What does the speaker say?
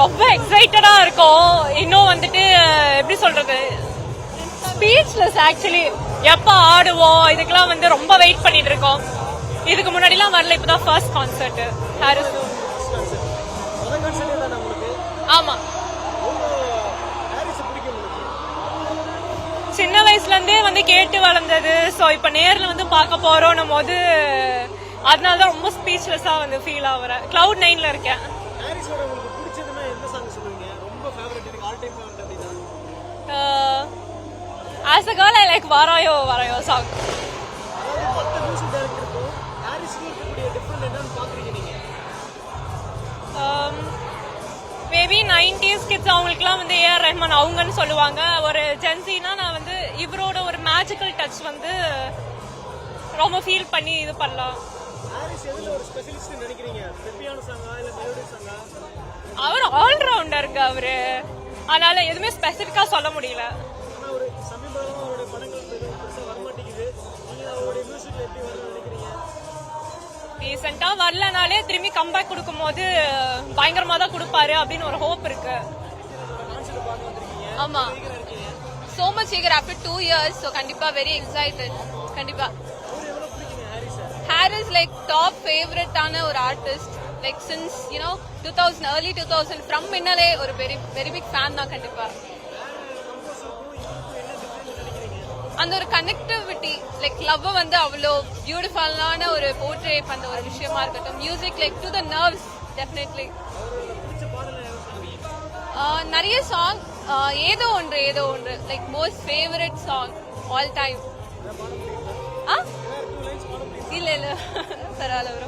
ரொம்ப எக்ஸைட்டடா இருக்கும். இன்னும் வந்துட்டு எப்படி சொல்றது, ஸ்பீச்லெஸ் ஆக்சுவலி. எப்ப ஆடுவோம் இதுக்கெல்லாம் வந்து ரொம்ப வெயிட் பண்ணிட்டு இருக்கோம். இதுக்கு முன்னாடிலாம் வரல, இப்பதான் ஃபர்ஸ்ட் கான்சர்ட் ஹாரிஸ். ஆமா, சின்ன வயசுல இருந்தே வந்து கேட்டு வளர்ந்தது. சோ இப்ப நேர்ல வந்து பார்க்க போறோம் போது அதனாலதான் ரொம்ப ஸ்பீச்லெஸ்ஸா வந்து ஃபீல் ஆகுறேன். Cloud 9ல இருக்கேன். As a girl, I like Varayo song. Maybe 90s kids அவங்களுக்குலாம் வந்து ஏஆர் ரஹ்மான் அவங்கன்னு சொல்லுவாங்க. ஒரு ஜென்சினா நான் வந்து இவரோட ஒரு மேஜிக்கல் டச் வந்து ரொம்ப ஃபீல் பண்ணி இது பண்ணலாம். அவர் ஆல்ரவுண்டருக்கு அவரு, அதனால எதுவுமே ஸ்பெசிபிக்கா சொல்ல முடியல. ரீசெண்டா வரலனாலே திரும்பி கம்பேக் கொடுக்கும் போது பயங்கரமா தான் கொடுப்பாரு அப்படின்னு ஒரு ஹோப் இருக்கு. ஆமா, so much eager after 2 years, so கண்டிப்பா very excited. கண்டிப்பா ஹாரிஸ் லைக் டாப் ஃபேவரட் ஆன ஒரு artist. Like since 2000 early 2000 from Minnale ஒரு வெரி பிக் ஃபேன் தான். கண்டிப்பா அந்த ஒரு கனெக்டிவிட்டி, லைக் லவ் வந்து அவ்வளோ பியூட்டிஃபுல்லான ஒரு போர்ட்ரேட் பண்ண ஒரு விஷயமா இருக்கட்டும். Music like to the nerves definitely. நிறைய சாங், ஏதோ ஒன்று like most favourite song all time. இல்ல பரவாயில்ல.